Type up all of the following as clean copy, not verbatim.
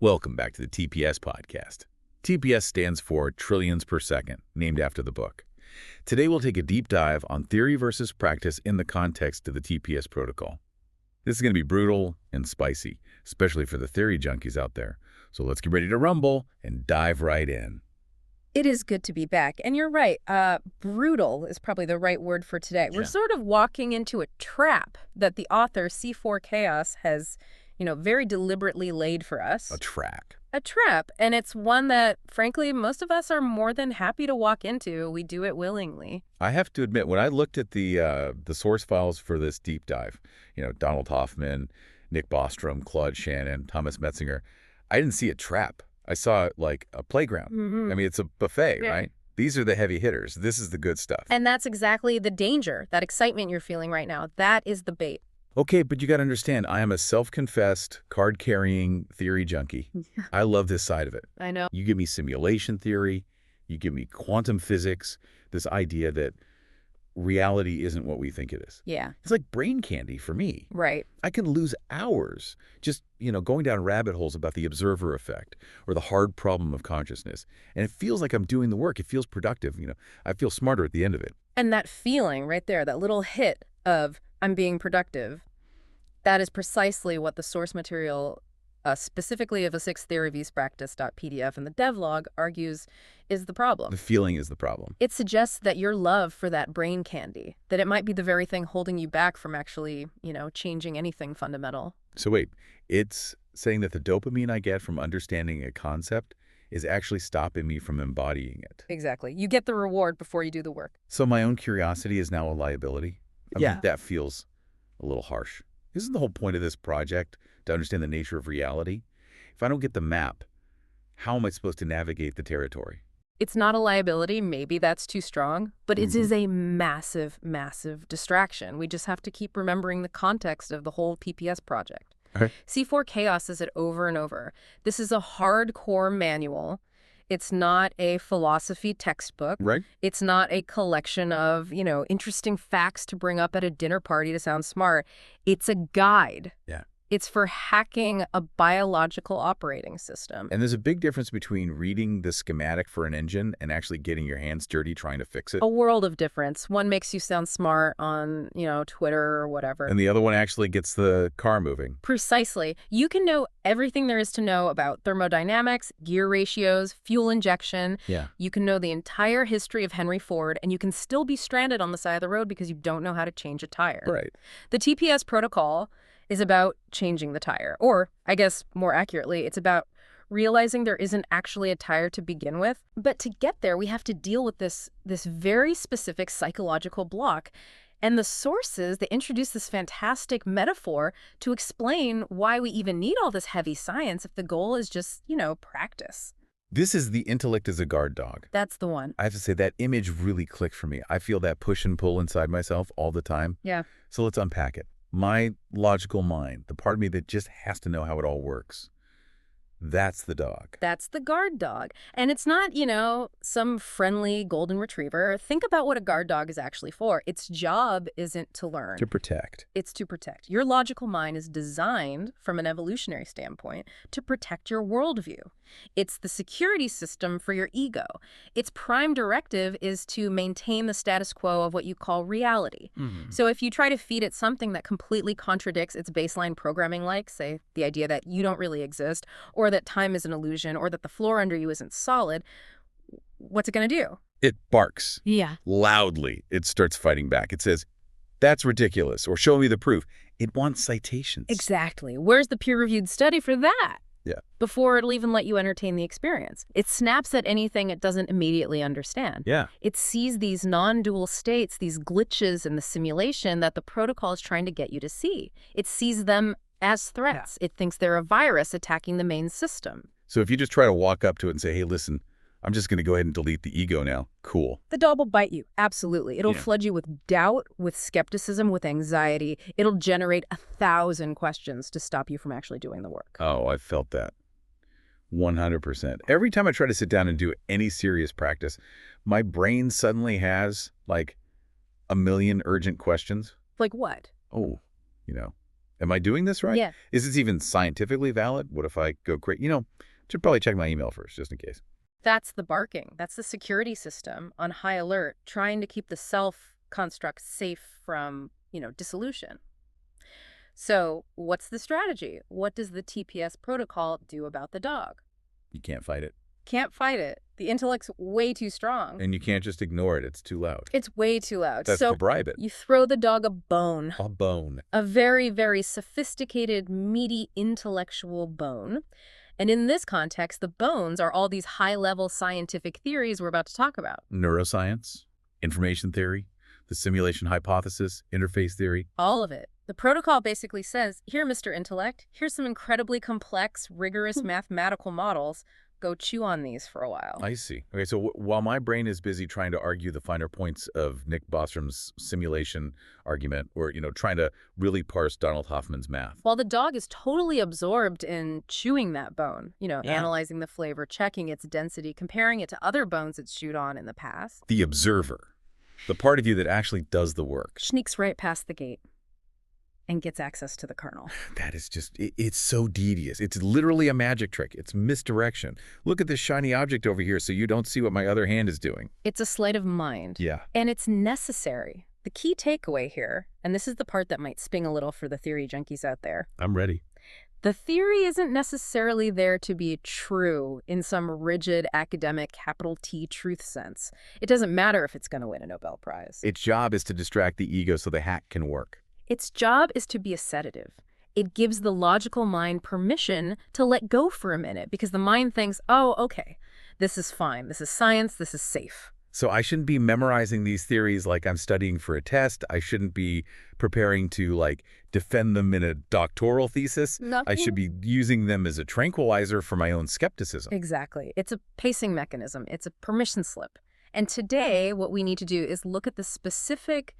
Welcome back to the TPS podcast. TPS stands for trillions per second, named after the book. Today we'll take a deep dive on theory versus practice in the context of the TPS protocol. This is going to be brutal and spicy, especially for the theory junkies out there. So let's get ready to rumble and dive right in. It is good to be back. And you're right, brutal is probably the right word for today. Yeah. We're sort of walking into a trap that the author, C4 Chaos, has, very deliberately laid for us. A trap. A trap. And it's one that, frankly, most of us are more than happy to walk into. We do it willingly. I have to admit, when I looked at the source files for this deep dive, Donald Hoffman, Nick Bostrom, Claude Shannon, Thomas Metzinger, I didn't see a trap. I saw like a playground. Mm-hmm. I mean, it's a buffet, Yeah. right? These are the heavy hitters. This is the good stuff. And that's exactly the danger, that excitement you're feeling right now. That is the bait. Okay, but you got to understand, I am a self-confessed, card-carrying theory junkie. I love this side of it. I know. You give me simulation theory, you give me quantum physics, this idea that reality isn't what we think it is. Yeah. It's like brain candy for me. Right. I can lose hours just, going down rabbit holes about the observer effect or the hard problem of consciousness. And it feels like I'm doing the work. It feels productive. I feel smarter at the end of it. And that feeling right there, that little hit of I'm being productive, that is precisely what the source material, specifically of a sixth theory vs practice.pdf and the devlog, argues is the problem. The feeling is the problem. It suggests that your love for that brain candy, that it might be the very thing holding you back from actually, changing anything fundamental. So wait, it's saying that the dopamine I get from understanding a concept is actually stopping me from embodying it. Exactly. You get the reward before you do the work. So my own curiosity is now a liability? I Yeah. mean, that feels a little harsh. Isn't the whole point of this project to understand the nature of reality? If I don't get the map, how am I supposed to navigate the territory? It's not a liability. Maybe that's too strong, but it is a massive, massive distraction. We just have to keep remembering the context of the whole TPS project. Okay. C4 Chaos says it over and over. This is a hardcore manual. It's not a philosophy textbook. Right. It's not a collection of, interesting facts to bring up at a dinner party to sound smart. It's a guide. Yeah. It's for hacking a biological operating system. And there's a big difference between reading the schematic for an engine and actually getting your hands dirty trying to fix it. A world of difference. One makes you sound smart on, Twitter or whatever. And the other one actually gets the car moving. Precisely. You can know everything there is to know about thermodynamics, gear ratios, fuel injection. Yeah. You can know the entire history of Henry Ford, and you can still be stranded on the side of the road because you don't know how to change a tire. Right. The TPS protocol is about changing the tire. Or, I guess more accurately, it's about realizing there isn't actually a tire to begin with. But to get there, we have to deal with this very specific psychological block. And the sources, they introduce this fantastic metaphor to explain why we even need all this heavy science if the goal is just, practice. This is the intellect as a guard dog. That's the one. I have to say that image really clicked for me. I feel that push and pull inside myself all the time. Yeah. So let's unpack it. My logical mind, the part of me that just has to know how it all works, that's the dog. That's the guard dog. And it's not, some friendly golden retriever. Think about what a guard dog is actually for. Its job isn't to learn. To protect. It's to protect. Your logical mind is designed, from an evolutionary standpoint, to protect your worldview. It's the security system for your ego. Its prime directive is to maintain the status quo of what you call reality. So if you try to feed it something that completely contradicts its baseline programming, like, say, the idea that you don't really exist, or that time is an illusion, or that the floor under you isn't solid, what's it going to do? It barks. Yeah. Loudly. It starts fighting back. It says, that's ridiculous, or show me the proof. It wants citations. Exactly. Where's the peer-reviewed study for that? Yeah. Before it'll even let you entertain the experience. It snaps at anything it doesn't immediately understand. Yeah. It sees these non-dual states, these glitches in the simulation that the protocol is trying to get you to see. It sees them as threats. Yeah. It thinks they're a virus attacking the main system. So if you just try to walk up to it and say, hey, listen, I'm just going to go ahead and delete the ego now. Cool. The dog will bite you. Absolutely. It'll flood you with doubt, with skepticism, with anxiety. It'll generate 1,000 questions to stop you from actually doing the work. Oh, I felt that. 100%. Every time I try to sit down and do any serious practice, my brain suddenly has like a million urgent questions. Like what? Oh, Am I doing this right? Yeah. Is this even scientifically valid? What if I go crazy? Should probably check my email first, just in case. That's the barking. That's the security system on high alert, trying to keep the self construct safe from, dissolution. So what's the strategy? What does the TPS protocol do about the dog? You can't fight it. Can't fight it. The intellect's way too strong. And you can't just ignore it. It's too loud. It's way too loud. That's So to bribe it. you throw the dog a bone. A bone. A very, very sophisticated, meaty, intellectual bone. And in this context, the bones are all these high-level scientific theories we're about to talk about. Neuroscience, information theory, the simulation hypothesis, interface theory. All of it. The protocol basically says, here, Mr. Intellect, here's some incredibly complex, rigorous mathematical models. Go chew on these for a while. I see. Okay, so while my brain is busy trying to argue the finer points of Nick Bostrom's simulation argument, or, trying to really parse Donald Hoffman's math. While the dog is totally absorbed in chewing that bone, analyzing the flavor, checking its density, comparing it to other bones it's chewed on in the past. The observer, the part of you that actually does the work. Sneaks right past the gate and gets access to the kernel. That is just, it's so devious. It's literally a magic trick. It's misdirection. Look at this shiny object over here so you don't see what my other hand is doing. It's a sleight of mind. Yeah. And it's necessary. The key takeaway here, and this is the part that might sting a little for the theory junkies out there. I'm ready. The theory isn't necessarily there to be true in some rigid academic capital T truth sense. It doesn't matter if it's going to win a Nobel Prize. Its job is to distract the ego so the hack can work. Its job is to be a sedative. It gives the logical mind permission to let go for a minute because the mind thinks, oh, okay, this is fine. This is science. This is safe. So I shouldn't be memorizing these theories like I'm studying for a test. I shouldn't be preparing to, defend them in a doctoral thesis. I should be using them as a tranquilizer for my own skepticism. Exactly. It's a pacing mechanism. It's a permission slip. And today, what we need to do is look at the specific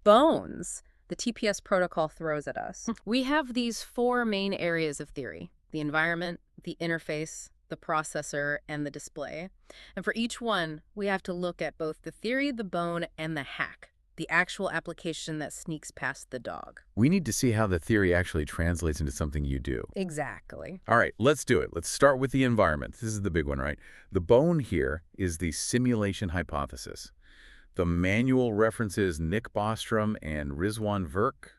bones the TPS protocol throws at us. We have these 4 main areas of theory: the environment, the interface, the processor, and the display. And for each one, we have to look at both the theory, the bone, and the hack, the actual application that sneaks past the dog. We need to see how the theory actually translates into something you do. Exactly. All right, let's do it. Let's start with the environment. This is the big one, right? The bone here is the simulation hypothesis. The manual references Nick Bostrom and Rizwan Virk.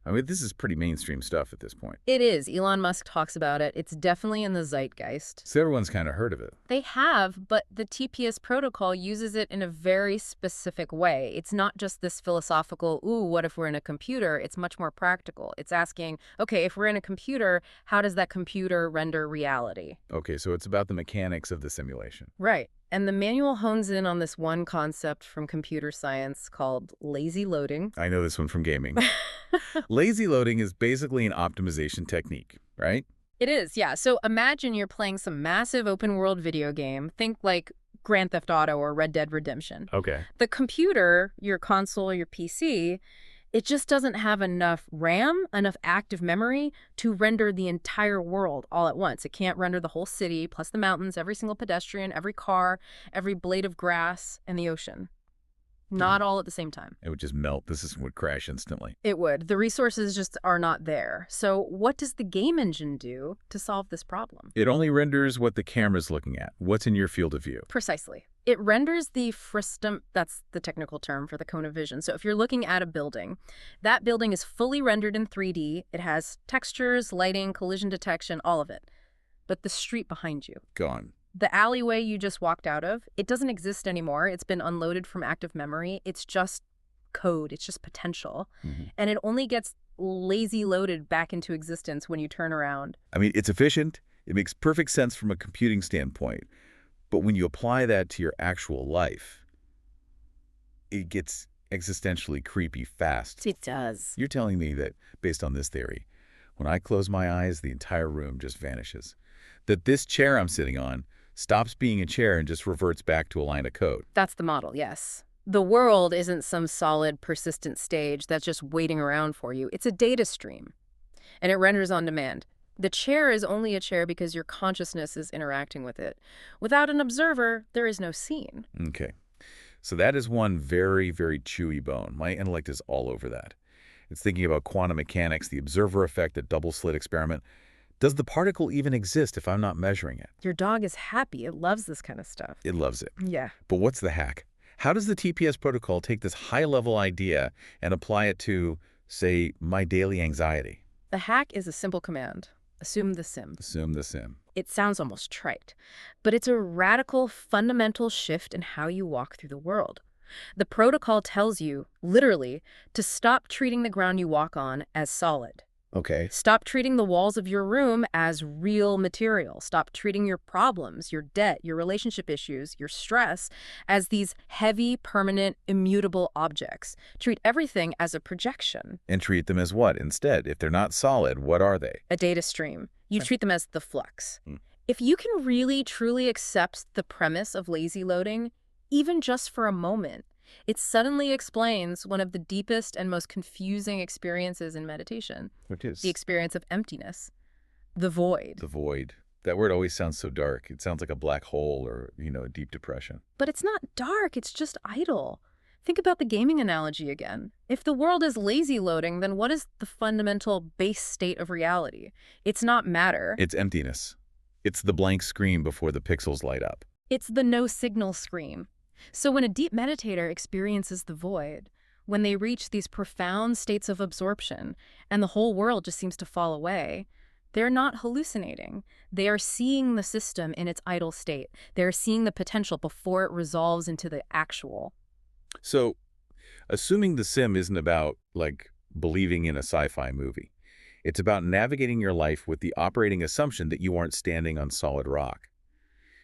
I mean, this is pretty mainstream stuff at this point. It is. Elon Musk talks about it. It's definitely in the zeitgeist. So everyone's kind of heard of it. They have, but the TPS protocol uses it in a very specific way. It's not just this philosophical, ooh, what if we're in a computer? It's much more practical. It's asking, okay, if we're in a computer, how does that computer render reality? Okay, so it's about the mechanics of the simulation. Right. And the manual hones in on this one concept from computer science called lazy loading. I know this one from gaming. Lazy loading is basically an optimization technique, right? It is, yeah. So imagine you're playing some massive open world video game. Think like Grand Theft Auto or Red Dead Redemption. Okay. The computer, your console, your PC, it just doesn't have enough RAM, enough active memory to render the entire world all at once. It can't render the whole city, plus the mountains, every single pedestrian, every car, every blade of grass, and the ocean. Not all at the same time. It would just melt. The system would crash instantly. It would. The resources just are not there. So what does the game engine do to solve this problem? It only renders what the camera's looking at, what's in your field of view. Precisely. It renders the frustum, that's the technical term for the cone of vision. So if you're looking at a building, that building is fully rendered in 3D. It has textures, lighting, collision detection, all of it. But the street behind you, Gone. the alleyway you just walked out of, it doesn't exist anymore. It's been unloaded from active memory. It's just code. It's just potential. And it only gets lazy loaded back into existence when you turn around. I mean, it's efficient. It makes perfect sense from a computing standpoint. But when you apply that to your actual life, it gets existentially creepy fast. It does. You're telling me that, based on this theory, when I close my eyes, the entire room just vanishes. That this chair I'm sitting on stops being a chair and just reverts back to a line of code. That's the model, yes. The world isn't some solid, persistent stage that's just waiting around for you. It's a data stream, and it renders on demand. The chair is only a chair because your consciousness is interacting with it. Without an observer, there is no scene. Okay. So that is one very, very chewy bone. My intellect is all over that. It's thinking about quantum mechanics, the observer effect, the double-slit experiment. Does the particle even exist if I'm not measuring it? Your dog is happy. It loves this kind of stuff. It loves it. Yeah. But what's the hack? How does the TPS protocol take this high-level idea and apply it to, say, my daily anxiety? The hack is a simple command. Assume the sim. Assume the sim. It sounds almost trite, but it's a radical, fundamental shift in how you walk through the world. The protocol tells you, literally, to stop treating the ground you walk on as solid. Okay. Stop treating the walls of your room as real material. Stop treating your problems, your debt, your relationship issues, your stress as these heavy, permanent, immutable objects. Treat everything as a projection. And treat them as what instead? If they're not solid, what are they? A data stream. You treat them as the flux. Hmm. If you can really, truly accept the premise of lazy loading, even just for a moment, it suddenly explains one of the deepest and most confusing experiences in meditation. What is? The experience of emptiness. The void. The void. That word always sounds so dark. It sounds like a black hole or, a deep depression. But it's not dark, it's just idle. Think about the gaming analogy again. If the world is lazy loading, then what is the fundamental base state of reality? It's not matter. It's emptiness. It's the blank screen before the pixels light up. It's the no signal scream. So when a deep meditator experiences the void, when they reach these profound states of absorption and the whole world just seems to fall away, they're not hallucinating. They are seeing the system in its idle state. They're seeing the potential before it resolves into the actual. So, assuming the sim isn't about, believing in a sci-fi movie. It's about navigating your life with the operating assumption that you aren't standing on solid rock.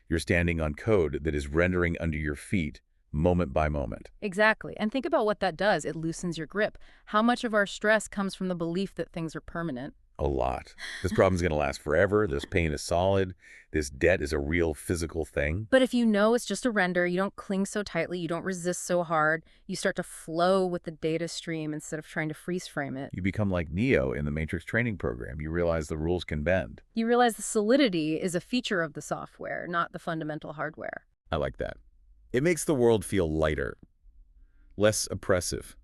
You're standing on code that is rendering under your feet moment by moment. Exactly. And think about what that does. It loosens your grip. How much of our stress comes from the belief that things are permanent? A lot. This problem's going to last forever. This pain is solid. This debt is a real physical thing. But if you know it's just a render, you don't cling so tightly, you don't resist so hard, you start to flow with the data stream instead of trying to freeze frame it. You become like Neo in the Matrix training program. You realize the rules can bend. You realize the solidity is a feature of the software, not the fundamental hardware. I like that. It makes the world feel lighter, less oppressive.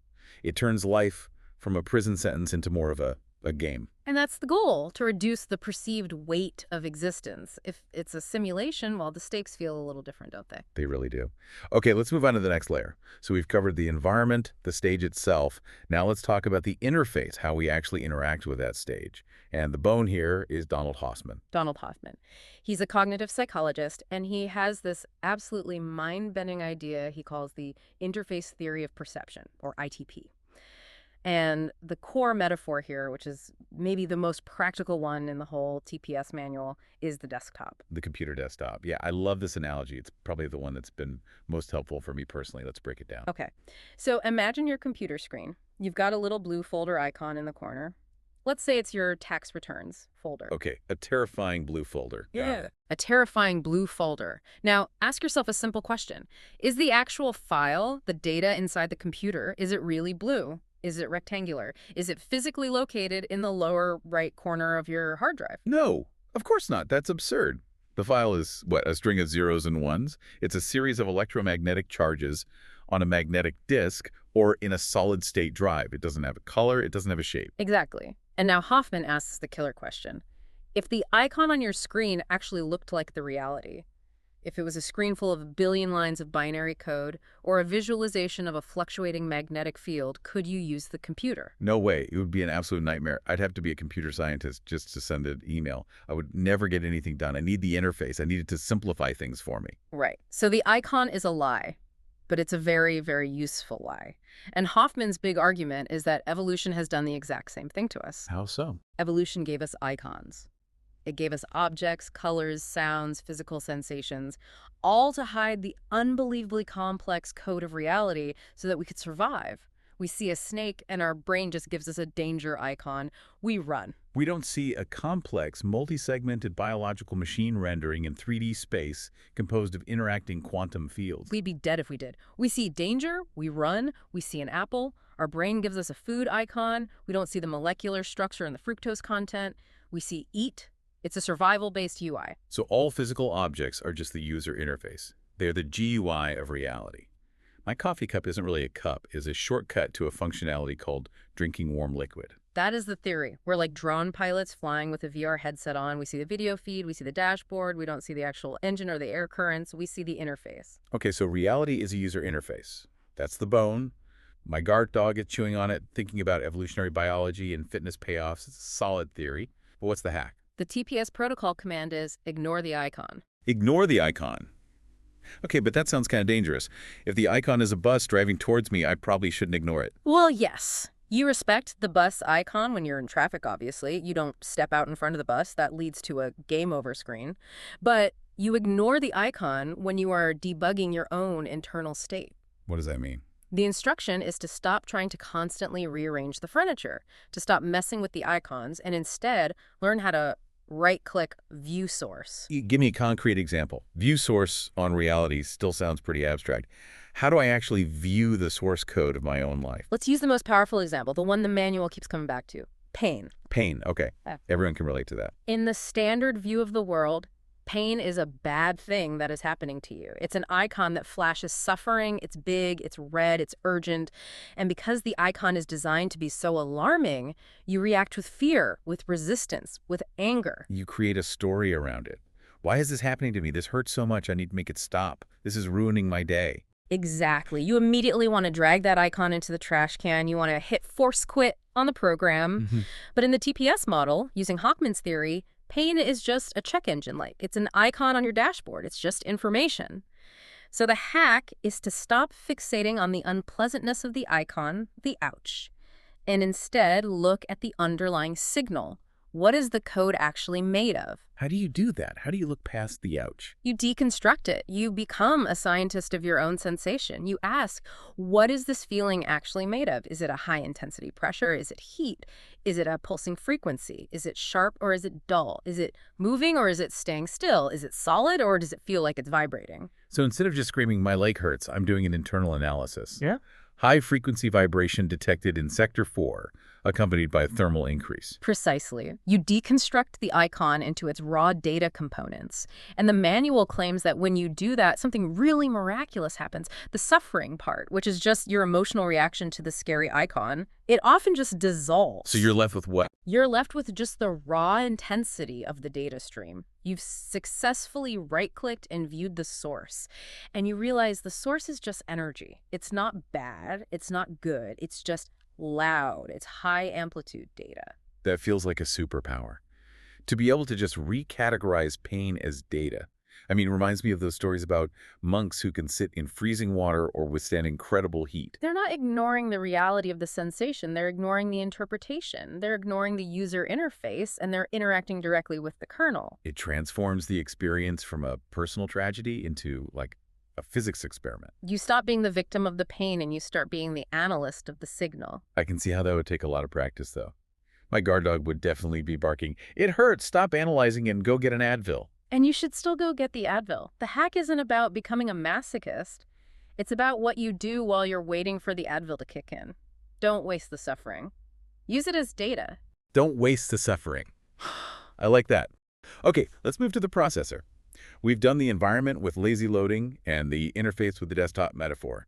It turns life from a prison sentence into more of a game. And that's the goal, to reduce the perceived weight of existence. If it's a simulation, well, the stakes feel a little different, don't they? They really do. Okay, let's move on to the next layer. So we've covered the environment, the stage itself. Now let's talk about the interface, how we actually interact with that stage. And the bone here is Donald Hoffman. Donald Hoffman. He's a cognitive psychologist, and he has this absolutely mind-bending idea he calls the interface theory of perception, or ITP. And the core metaphor here, which is maybe the most practical one in the whole TPS manual, is the desktop. The computer desktop. Yeah, I love this analogy. It's probably the one that's been most helpful for me personally. Let's break it down. Okay. So imagine your computer screen. You've got a little blue folder icon in the corner. Let's say it's your tax returns folder. Okay, a terrifying blue folder. Yeah. A terrifying blue folder. Now, ask yourself a simple question. Is the actual file, the data inside the computer, is it really blue? Is it rectangular? Is it physically located in the lower right corner of your hard drive? No, of course not. That's absurd. The file is, what, a string of zeros and ones? It's a series of electromagnetic charges on a magnetic disk or in a solid-state drive. It doesn't have a color. It doesn't have a shape. Exactly. And now Hoffman asks the killer question. If the icon on your screen actually looked like the reality, if it was a screen full of a billion lines of binary code or a visualization of a fluctuating magnetic field, could you use the computer? No way. It would be an absolute nightmare. I'd have to be a computer scientist just to send an email. I would never get anything done. I need the interface. I need it to simplify things for me. Right. So the icon is a lie, but it's a very, very useful lie. And Hoffman's big argument is that evolution has done the exact same thing to us. How so? Evolution gave us icons. It gave us objects, colors, sounds, physical sensations, all to hide the unbelievably complex code of reality so that we could survive. We see a snake and our brain just gives us a danger icon. We run. We don't see a complex, multi-segmented biological machine rendering in 3D space composed of interacting quantum fields. We'd be dead if we did. We see danger, we run, we see an apple, our brain gives us a food icon, we don't see the molecular structure and the fructose content, we see eat. It's a survival-based UI. So all physical objects are just the user interface. They're the GUI of reality. My coffee cup isn't really a cup, it's a shortcut to a functionality called drinking warm liquid. That is the theory. We're like drone pilots flying with a VR headset on. We see the video feed, we see the dashboard, we don't see the actual engine or the air currents, we see the interface. Okay, so reality is a user interface. That's the bone. My guard dog is chewing on it, thinking about evolutionary biology and fitness payoffs. It's a solid theory. But what's the hack? The TPS protocol command is ignore the icon. Ignore the icon. Okay, but that sounds kind of dangerous. If the icon is a bus driving towards me, I probably shouldn't ignore it. Well, yes. You respect the bus icon when you're in traffic, obviously. You don't step out in front of the bus. That leads to a game over screen. But you ignore the icon when you are debugging your own internal state. What does that mean? The instruction is to stop trying to constantly rearrange the furniture, to stop messing with the icons, and instead learn how to right-click View Source. Give me a concrete example. View source on reality still sounds pretty abstract. How do I actually view the source code of my own life? Let's use the most powerful example, the one the manual keeps coming back to. Pain. Pain, okay. Everyone can relate to that. In the standard view of the world, pain is a bad thing that is happening to you. It's an icon that flashes suffering, it's big, it's red, it's urgent. And because the icon is designed to be so alarming, you react with fear, with resistance, with anger. You create a story around it. Why is this happening to me? This hurts so much, I need to make it stop. This is ruining my day. Exactly. You immediately want to drag that icon into the trash can. You want to hit force quit on the program. But in the TPS model, using Hockman's theory, pain is just a check engine light. It's an icon on your dashboard. It's just information. So the hack is to stop fixating on the unpleasantness of the icon, the ouch, and instead look at the underlying signal. What is the code actually made of? How do you do that? How do you look past the ouch? You deconstruct it. You become a scientist of your own sensation. You ask, what is this feeling actually made of? Is it a high-intensity pressure? Is it heat? Is it a pulsing frequency? Is it sharp or is it dull? Is it moving or is it staying still? Is it solid or does it feel like it's vibrating? So instead of just screaming, my leg hurts, I'm doing an internal analysis. Yeah. High-frequency vibration detected in Sector 4, accompanied by a thermal increase. Precisely. You deconstruct the icon into its raw data components. And the manual claims that when you do that, something really miraculous happens. The suffering part, which is just your emotional reaction to the scary icon, it often just dissolves. So you're left with what? You're left with just the raw intensity of the data stream. You've successfully right-clicked and viewed the source. And you realize the source is just energy. It's not bad. It's not good. It's just loud. It's high amplitude data. That feels like a superpower. To be able to just recategorize pain as data. I mean, it reminds me of those stories about monks who can sit in freezing water or withstand incredible heat. They're not ignoring the reality of the sensation. They're ignoring the interpretation. They're ignoring the user interface, and they're interacting directly with the kernel. It transforms the experience from a personal tragedy into, like, a physics experiment. You stop being the victim of the pain and you start being the analyst of the signal. I can see how that would take a lot of practice, though. My guard dog would definitely be barking, "It hurts, stop analyzing and go get an Advil." And you should still go get the Advil. The hack isn't about becoming a masochist. It's about what you do while you're waiting for the Advil to kick in. Don't waste the suffering. Use it as data. Don't waste the suffering. I like that. Okay, let's move to the processor. We've done the environment with lazy loading and the interface with the desktop metaphor.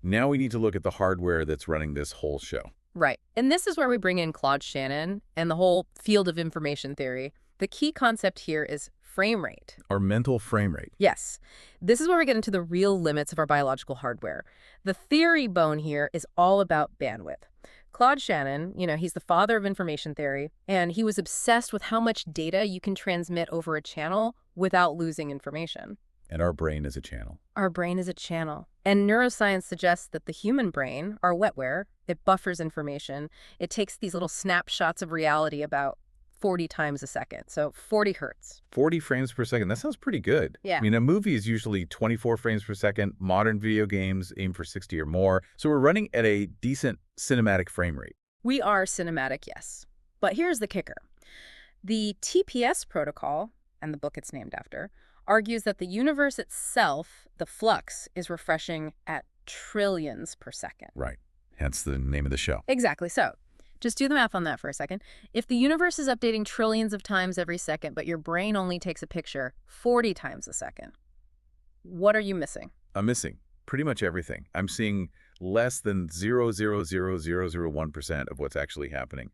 Now we need to look at the hardware that's running this whole show. Right. And this is where we bring in Claude Shannon and the whole field of information theory. The key concept here is frame rate. Our mental frame rate. Yes. This is where we get into the real limits of our biological hardware. The theory bone here is all about bandwidth. Claude Shannon, he's the father of information theory, and he was obsessed with how much data you can transmit over a channel without losing information. And our brain is a channel. Our brain is a channel. And neuroscience suggests that the human brain, our wetware, it buffers information. It takes these little snapshots of reality about 40 times a second, so 40 hertz. 40 frames per second. That sounds pretty good. Yeah. I mean, a movie is usually 24 frames per second. Modern video games aim for 60 or more. So we're running at a decent cinematic frame rate. We are cinematic, yes. But here's the kicker. The TPS protocol, and the book it's named after, argues that the universe itself, the flux, is refreshing at trillions per second. Right. Hence the name of the show. Exactly. So just do the math on that for a second. If the universe is updating trillions of times every second, but your brain only takes a picture 40 times a second, what are you missing? I'm missing Pretty much everything. I'm seeing less than 0.00001% of what's actually happening.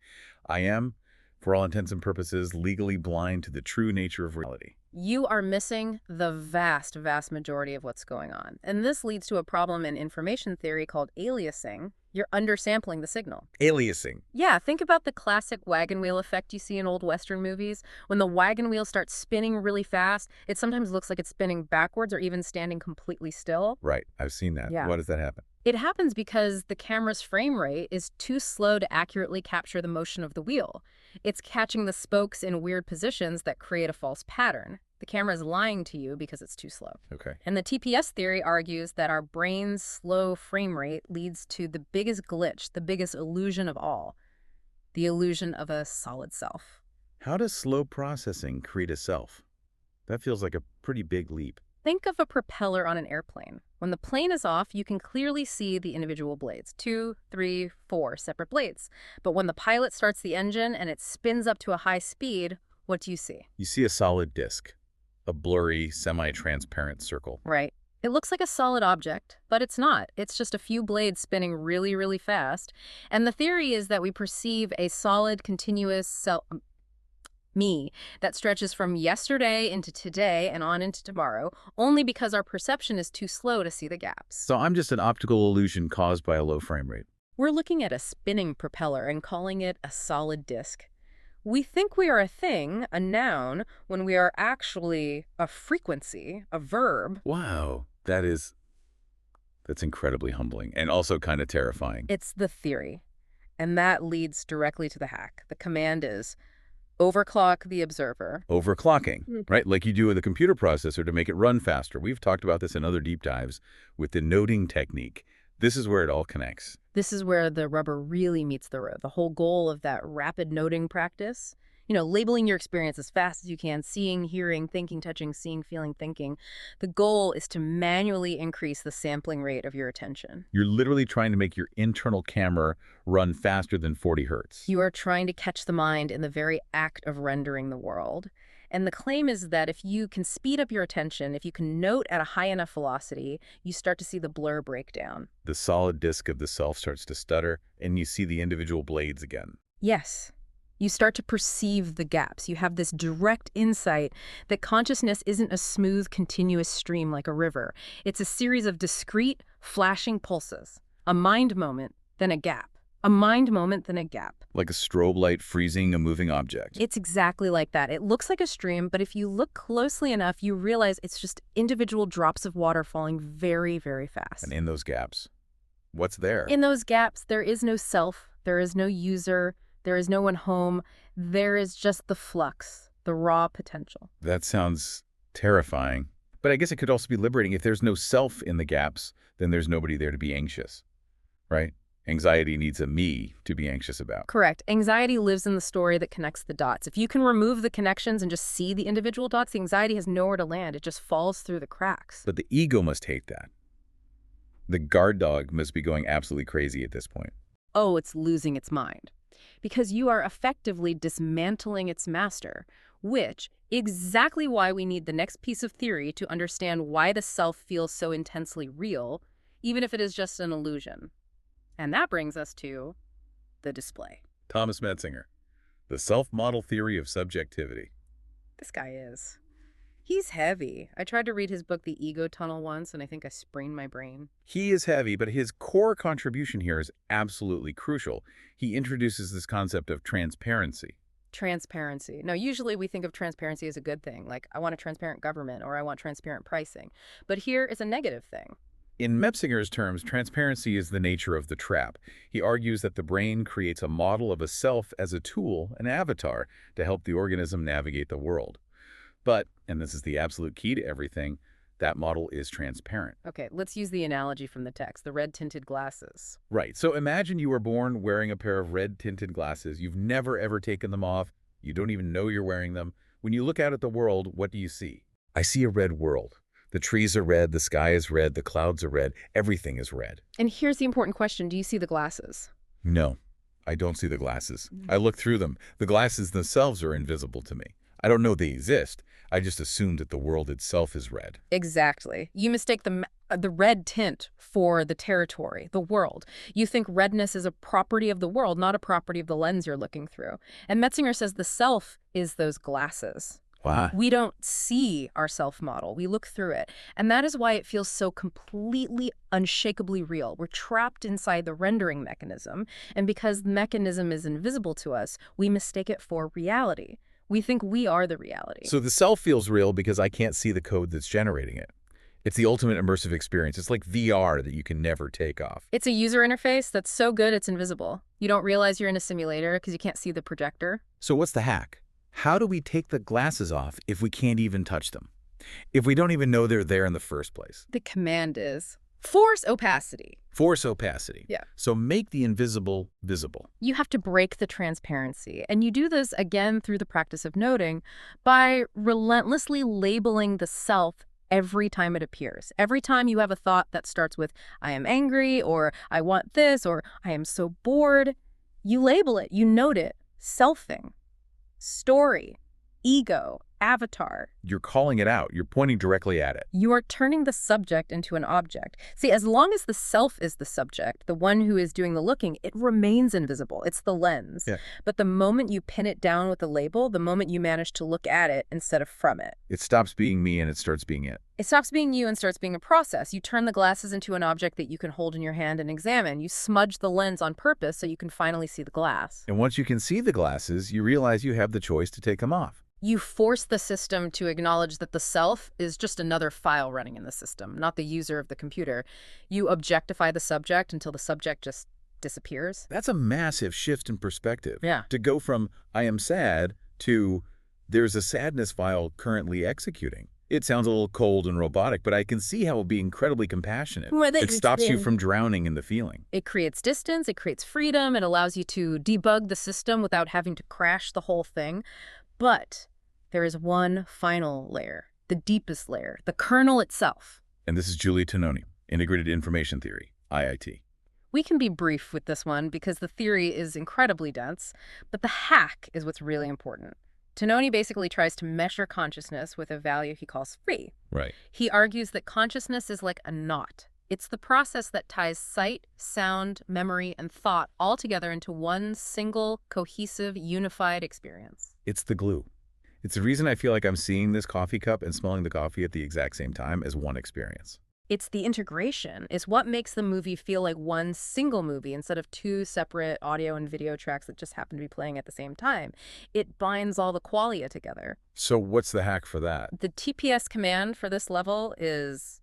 I am, for all intents and purposes, legally blind to the true nature of reality. You are missing the vast, vast majority of what's going on. And this leads to a problem in information theory called aliasing. You're undersampling the signal. Aliasing. Yeah, think about the classic wagon wheel effect you see in old Western movies. When the wagon wheel starts spinning really fast, it sometimes looks like it's spinning backwards or even standing completely still. Right, I've seen that. Yeah. Why does that happen? It happens because the camera's frame rate is too slow to accurately capture the motion of the wheel. It's catching the spokes in weird positions that create a false pattern. The camera is lying to you because it's too slow. Okay. And the TPS theory argues that our brain's slow frame rate leads to the biggest glitch, the biggest illusion of all, the illusion of a solid self. How does slow processing create a self? That feels like a pretty big leap. Think of a propeller on an airplane. When the plane is off, you can clearly see the individual blades, 2, 3, 4 separate blades. But when the pilot starts the engine and it spins up to a high speed, what do you see? You see a solid disk, a blurry, semi-transparent circle. Right. It looks like a solid object, but it's not. It's just a few blades spinning really, really fast. And the theory is that we perceive a solid, continuous me that stretches from yesterday into today and on into tomorrow, only because our perception is too slow to see the gaps. So I'm just an optical illusion caused by a low frame rate. We're looking at a spinning propeller and calling it a solid disk. We think we are a thing, a noun, when we are actually a frequency, a verb. Wow, that's incredibly humbling and also kind of terrifying. It's the theory. And that leads directly to the hack. The command is overclock the observer. Overclocking, right? Like you do with a computer processor to make it run faster. We've talked about this in other deep dives with the noting technique. This is where it all connects. This is where the rubber really meets the road. The whole goal of that rapid noting practice, labeling your experience as fast as you can, seeing, hearing, thinking, touching, seeing, feeling, thinking. The goal is to manually increase the sampling rate of your attention. You're literally trying to make your internal camera run faster than 40 hertz. You are trying to catch the mind in the very act of rendering the world. And the claim is that if you can speed up your attention, if you can note at a high enough velocity, you start to see the blur break down. The solid disk of the self starts to stutter, and you see the individual blades again. Yes. You start to perceive the gaps. You have this direct insight that consciousness isn't a smooth, continuous stream like a river. It's a series of discrete, flashing pulses. A mind moment, then a gap. A mind moment, then a gap. Like a strobe light freezing a moving object. It's exactly like that. It looks like a stream, but if you look closely enough, you realize it's just individual drops of water falling very, very fast. And in those gaps, what's there? In those gaps, there is no self, there is no user, there is no one home. There is just the flux, the raw potential. That sounds terrifying. But I guess it could also be liberating. If there's no self in the gaps, then there's nobody there to be anxious, right? Anxiety needs a me to be anxious about. Correct. Anxiety lives in the story that connects the dots. If you can remove the connections and just see the individual dots, the anxiety has nowhere to land. It just falls through the cracks. But the ego must hate that. The guard dog must be going absolutely crazy at this point. Oh, it's losing its mind. Because you are effectively dismantling its master, which exactly why we need the next piece of theory to understand why the self feels so intensely real, even if it is just an illusion. And that brings us to the display. Thomas Metzinger, the self-model theory of subjectivity. This guy is. He's heavy. I tried to read his book, The Ego Tunnel, once, and I think I sprained my brain. He is heavy, but his core contribution here is absolutely crucial. He introduces this concept of transparency. Transparency. Now, usually we think of transparency as a good thing, like I want a transparent government or I want transparent pricing. But here is a negative thing. In Metzinger's terms, transparency is the nature of the trap. He argues that the brain creates a model of a self as a tool, an avatar, to help the organism navigate the world. But, and this is the absolute key to everything, that model is transparent. Okay, let's use the analogy from the text, the red-tinted glasses. Right. So imagine you were born wearing a pair of red-tinted glasses. You've never, ever taken them off. You don't even know you're wearing them. When you look out at the world, what do you see? I see a red world. The trees are red, the sky is red, the clouds are red, everything is red. And here's the important question. Do you see the glasses? No, I don't see the glasses. I look through them. The glasses themselves are invisible to me. I don't know they exist. I just assume that the world itself is red. Exactly. You mistake the the red tint for the territory, the world. You think redness is a property of the world, not a property of the lens you're looking through. And Metzinger says the self is those glasses. Wow. We don't see our self-model. We look through it. And that is why it feels so completely, unshakably real. We're trapped inside the rendering mechanism. And because the mechanism is invisible to us, we mistake it for reality. We think we are the reality. So the self feels real because I can't see the code that's generating it. It's the ultimate immersive experience. It's like VR that you can never take off. It's a user interface that's so good it's invisible. You don't realize you're in a simulator because you can't see the projector. So what's the hack? How do we take the glasses off if we can't even touch them? If we don't even know they're there in the first place? The command is force opacity. Force opacity. Yeah. So make the invisible visible. You have to break the transparency. And you do this, again, through the practice of noting by relentlessly labeling the self every time it appears. Every time you have a thought that starts with, I am angry, or I want this, or I am so bored, you label it, you note it. Selfing, story, ego, avatar. You're calling it out. You're pointing directly at it. You are turning the subject into an object. See, as long as the self is the subject, the one who is doing the looking, it remains invisible. It's the lens. Yeah. But the moment you pin it down with a label, the moment you manage to look at it instead of from it, It stops being me and it starts being it. it stops being you and starts being a process. You turn the glasses into an object that you can hold in your hand and examine. You smudge the lens on purpose so you can finally see the glass. And once you can see the glasses, you realize you have the choice to take them off. You force the system to acknowledge that the self is just another file running in the system, not the user of the computer. You objectify the subject until the subject just disappears. That's a massive shift in perspective. Yeah. To go from I am sad to there's a sadness file currently executing. It sounds a little cold and robotic, but I can see how it would be incredibly compassionate. It stops you from drowning in the feeling. It creates distance, it creates freedom, it allows you to debug the system without having to crash the whole thing. But there is one final layer, the deepest layer, the kernel itself. And this is Julia Tononi, Integrated Information Theory, IIT. We can be brief with this one because the theory is incredibly dense, but the hack is what's really important. Tononi basically tries to measure consciousness with a value he calls free. Right. He argues that consciousness is like a knot. It's the process that ties sight, sound, memory, and thought all together into one single, cohesive, unified experience. It's the glue. It's the reason I feel like I'm seeing this coffee cup and smelling the coffee at the exact same time as one experience. It's the integration. It's what makes the movie feel like one single movie instead of two separate audio and video tracks that just happen to be playing at the same time. It binds all the qualia together. So what's the hack for that? The TPS command for this level is,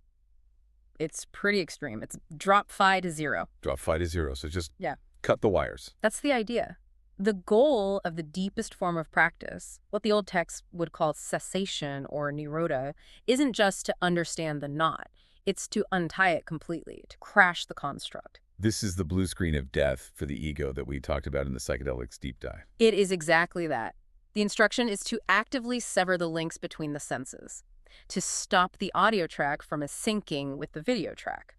it's pretty extreme. It's drop phi to 0. Drop phi to 0. So just Yeah. cut the wires. That's the idea. The goal of the deepest form of practice, what the old texts would call cessation or nirodha, isn't just to understand the knot. It's to untie it completely, to crash the construct. This is the blue screen of death for the ego that we talked about in the psychedelics deep dive. It is exactly that. The instruction is to actively sever the links between the senses, to stop the audio track from syncing with the video track.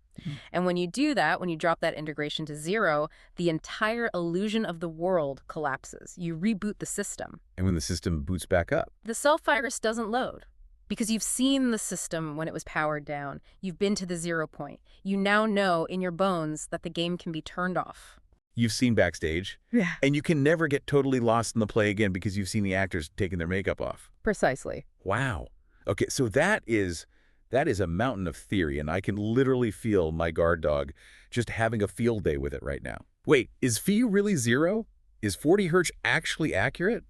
And when you do that, when you drop that integration to 0, the entire illusion of the world collapses. You reboot the system. And when the system boots back up, The self-virus doesn't load because you've seen the system when it was powered down. You've been to the 0 point. You now know in your bones that the game can be turned off. you've seen backstage, Yeah. and you can never get totally lost in the play again because you've seen the actors taking their makeup off. Precisely. Wow. Okay, so that is a mountain of theory, and I can literally feel my guard dog just having a field day with it right now. Wait, is phi really 0? Is 40 hertz actually accurate?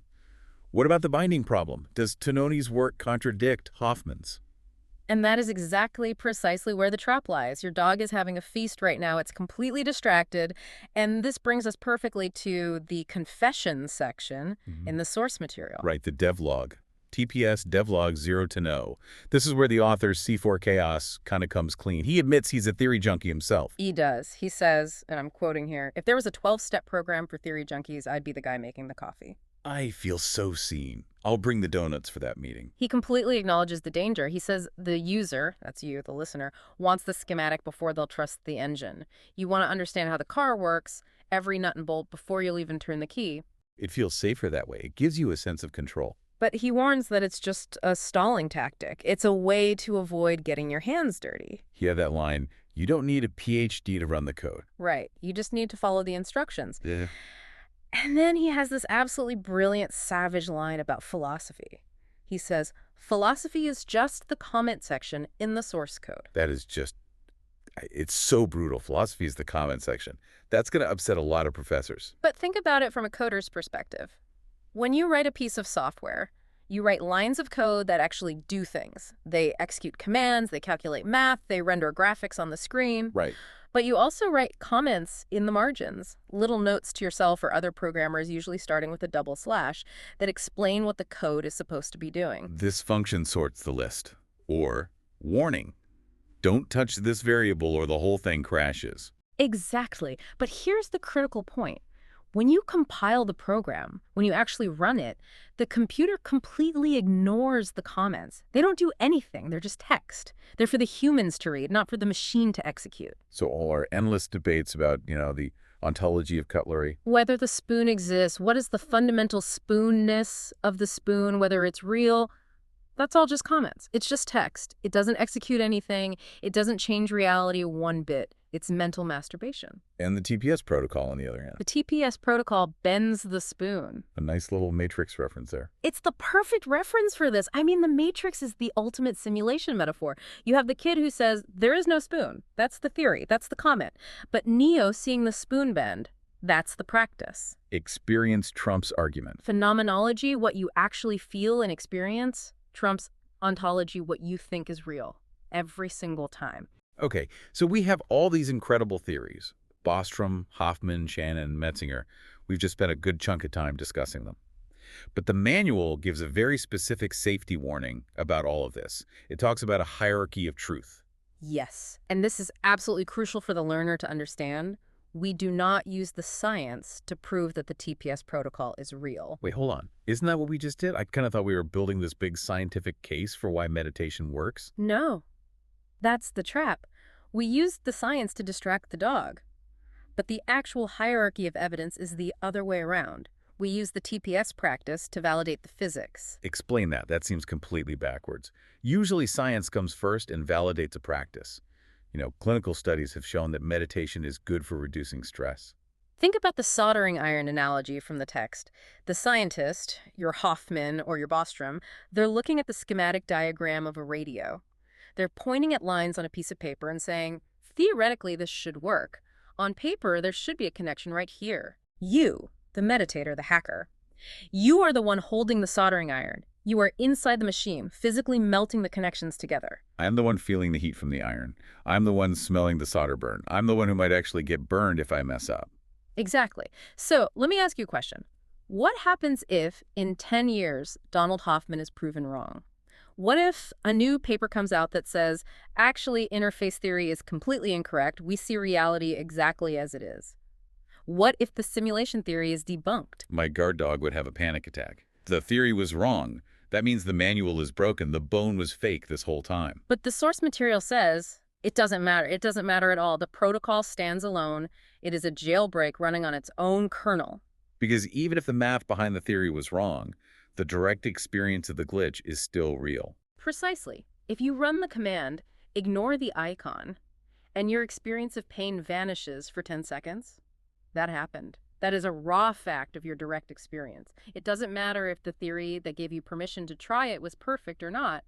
What about the binding problem? Does Tononi's work contradict Hoffman's? And that is exactly precisely where the trap lies. Your dog is having a feast right now. It's completely distracted. And this brings us perfectly to the confession section in the source material. Right, the devlog. TPS devlog 0 to know. This is where the author's C4 chaos kind of comes clean. He admits he's a theory junkie himself. He does. He says, and I'm quoting here, if there was a 12-step program for theory junkies, I'd be the guy making the coffee. I feel so seen. I'll bring the donuts for that meeting. He completely acknowledges the danger. He says the user, that's you, the listener, wants the schematic before they'll trust the engine. You want to understand how the car works, every nut and bolt before you'll even turn the key. It feels safer that way. It gives you a sense of control. But he warns that it's just a stalling tactic. It's a way to avoid getting your hands dirty. He had that line, you don't need a PhD to run the code. Right. You just need to follow the instructions. Yeah. And then he has this absolutely brilliant, savage line about philosophy. He says, philosophy is just the comment section in the source code. That is just, it's so brutal. Philosophy is the comment section. That's going to upset a lot of professors. But think about it from a coder's perspective. When you write a piece of software, you write lines of code that actually do things. They execute commands, they calculate math, they render graphics on the screen. Right. But you also write comments in the margins, little notes to yourself or other programmers, usually starting with a double slash, that explain what the code is supposed to be doing. This function sorts the list. Or, warning, don't touch this variable or the whole thing crashes. Exactly. But here's the critical point. When you compile the program, when you actually run it, the computer completely ignores the comments. They don't do anything. They're just text. They're for the humans to read, not for the machine to execute. So all our endless debates about, the ontology of cutlery. Whether the spoon exists, what is the fundamental spoonness of the spoon, whether it's real, that's all just comments. It's just text. It doesn't execute anything. It doesn't change reality one bit. It's mental masturbation. And the TPS protocol, on the other hand. The TPS protocol bends the spoon. A nice little Matrix reference there. It's the perfect reference for this. I mean, the Matrix is the ultimate simulation metaphor. You have the kid who says, there is no spoon. That's the theory. That's the comment. But Neo seeing the spoon bend, that's the practice. Experience trumps argument. Phenomenology, what you actually feel and experience, trumps ontology, what you think is real, every single time. Okay, so we have all these incredible theories. Bostrom, Hoffman, Shannon, Metzinger. We've just spent a good chunk of time discussing them. But the manual gives a very specific safety warning about all of this. It talks about a hierarchy of truth. Yes, and this is absolutely crucial for the learner to understand. We do not use the science to prove that the TPS protocol is real. Wait, hold on. Isn't that what we just did? I kind of thought we were building this big scientific case for why meditation works. No. That's the trap. We used the science to distract the dog. But the actual hierarchy of evidence is the other way around. We use the TPS practice to validate the physics. Explain that. That seems completely backwards. Usually science comes first and validates a practice. Clinical studies have shown that meditation is good for reducing stress. Think about the soldering iron analogy from the text. The scientist, your Hoffman or your Bostrom, they're looking at the schematic diagram of a radio. They're pointing at lines on a piece of paper and saying, theoretically, this should work. On paper, there should be a connection right here. You, the meditator, the hacker, you are the one holding the soldering iron. You are inside the machine, physically melting the connections together. I'm the one feeling the heat from the iron. I'm the one smelling the solder burn. I'm the one who might actually get burned if I mess up. Exactly. So let me ask you a question. What happens if, in 10 years, Donald Hoffman is proven wrong? What if a new paper comes out that says, actually, interface theory is completely incorrect. We see reality exactly as it is. What if the simulation theory is debunked? My guard dog would have a panic attack. The theory was wrong. That means the manual is broken. The bone was fake this whole time. But the source material says it doesn't matter. It doesn't matter at all. The protocol stands alone. It is a jailbreak running on its own kernel. Because even if the math behind the theory was wrong, the direct experience of the glitch is still real. Precisely. If you run the command, ignore the icon, and your experience of pain vanishes for 10 seconds, that happened. That is a raw fact of your direct experience. It doesn't matter if the theory that gave you permission to try it was perfect or not.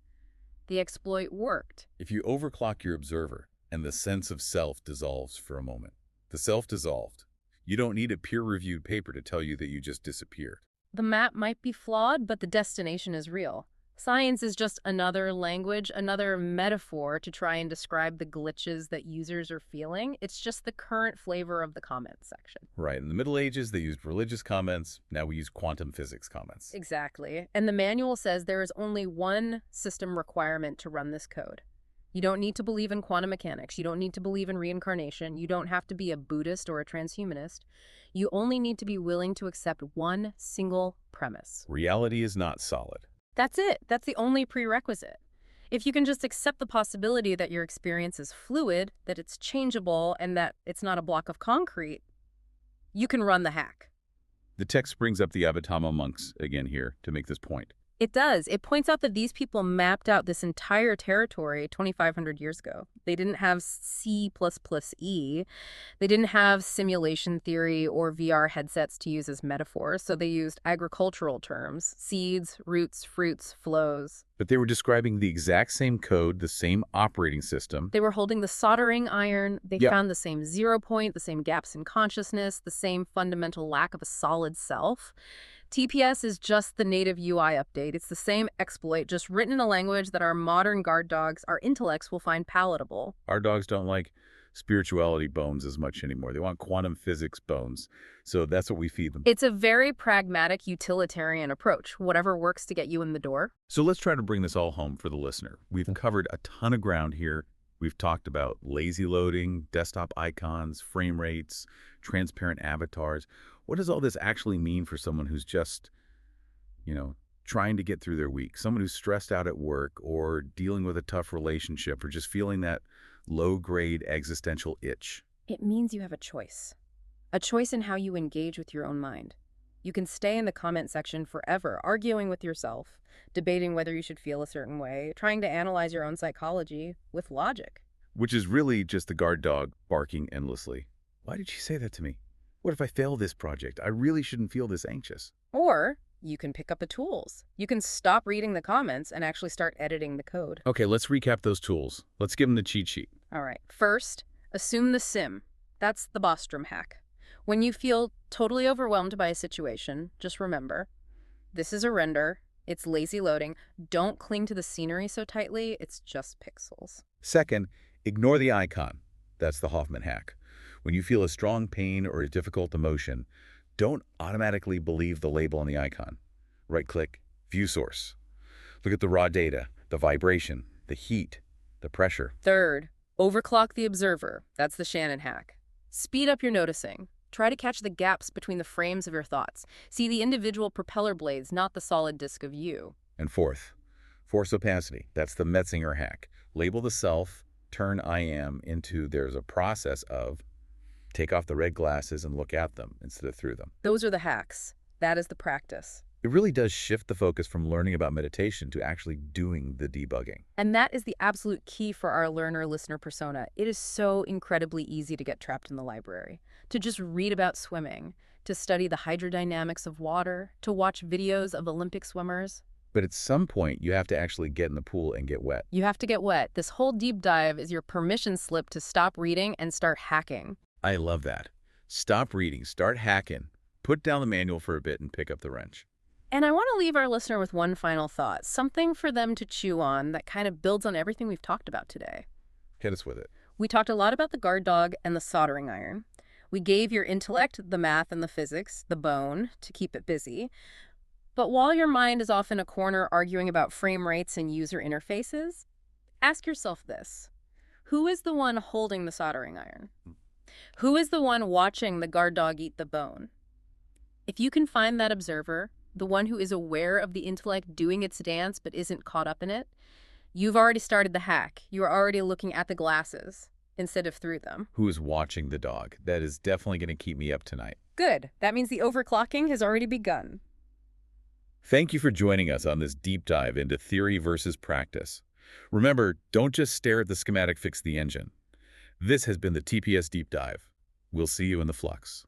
The exploit worked. If you overclock your observer and the sense of self dissolves for a moment, the self dissolved, you don't need a peer-reviewed paper to tell you that you just disappeared. The map might be flawed, but the destination is real. Science is just another language, another metaphor to try and describe the glitches that users are feeling. It's just the current flavor of the comments section. Right. In the Middle Ages, they used religious comments. Now we use quantum physics comments. Exactly. And the manual says there is only one system requirement to run this code. You don't need to believe in quantum mechanics. You don't need to believe in reincarnation. You don't have to be a Buddhist or a transhumanist. You only need to be willing to accept one single premise. Reality is not solid. That's it. That's the only prerequisite. If you can just accept the possibility that your experience is fluid, that it's changeable, and that it's not a block of concrete, you can run the hack. The text brings up the Abhidhamma monks again here to make this point. It does. It points out that these people mapped out this entire territory 2,500 years ago. They didn't have C++E. They didn't have simulation theory or VR headsets to use as metaphors, so they used agricultural terms: seeds, roots, fruits, flows. But they were describing the exact same code, the same operating system. They were holding the soldering iron. They Yeah. found the same zero point, the same gaps in consciousness, the same fundamental lack of a solid self. TPS is just the native UI update. It's the same exploit, just written in a language that our modern guard dogs, our intellects, will find palatable. Our dogs don't like spirituality bones as much anymore. They want quantum physics bones. So that's what we feed them. It's a very pragmatic, utilitarian approach, whatever works to get you in the door. So let's try to bring this all home for the listener. We've covered a ton of ground here. We've talked about lazy loading, desktop icons, frame rates, transparent avatars. What does all this actually mean for someone who's just, trying to get through their week? Someone who's stressed out at work or dealing with a tough relationship or just feeling that low-grade existential itch. It means you have a choice in how you engage with your own mind. You can stay in the comment section forever, arguing with yourself, debating whether you should feel a certain way, trying to analyze your own psychology with logic. Which is really just the guard dog barking endlessly. Why did she say that to me? What if I fail this project? I really shouldn't feel this anxious. Or you can pick up the tools. You can stop reading the comments and actually start editing the code. Okay, let's recap those tools. Let's give them the cheat sheet. All right. First, assume the sim. That's the Bostrom hack. When you feel totally overwhelmed by a situation, just remember, this is a render. It's lazy loading. Don't cling to the scenery so tightly. It's just pixels. Second, ignore the icon. That's the Hoffman hack. When you feel a strong pain or a difficult emotion, don't automatically believe the label on the icon. Right-click, View Source. Look at the raw data, the vibration, the heat, the pressure. Third, overclock the observer. That's the Shannon hack. Speed up your noticing. Try to catch the gaps between the frames of your thoughts. See the individual propeller blades, not the solid disk of you. And fourth, force opacity. That's the Metzinger hack. Label the self, turn I am into there's a process of take off the red glasses and look at them instead of through them. Those are the hacks. That is the practice. It really does shift the focus from learning about meditation to actually doing the debugging. And that is the absolute key for our learner-listener persona. It is so incredibly easy to get trapped in the library, to just read about swimming, to study the hydrodynamics of water, to watch videos of Olympic swimmers. But at some point, you have to actually get in the pool and get wet. You have to get wet. This whole deep dive is your permission slip to stop reading and start hacking. I love that. Stop reading, start hacking, put down the manual for a bit and pick up the wrench. And I want to leave our listener with one final thought, something for them to chew on that kind of builds on everything we've talked about today. Hit us with it. We talked a lot about the guard dog and the soldering iron. We gave your intellect the math and the physics, the bone, to keep it busy. But while your mind is off in a corner arguing about frame rates and user interfaces, ask yourself this. Who is the one holding the soldering iron? Who is the one watching the guard dog eat the bone? If you can find that observer, the one who is aware of the intellect doing its dance but isn't caught up in it, you've already started the hack. You are already looking at the glasses instead of through them. Who is watching the dog? That is definitely going to keep me up tonight. Good. That means the overclocking has already begun. Thank you for joining us on this deep dive into theory versus practice. Remember, don't just stare at the schematic, fix the engine. This has been the TPS Deep Dive. We'll see you in the flux.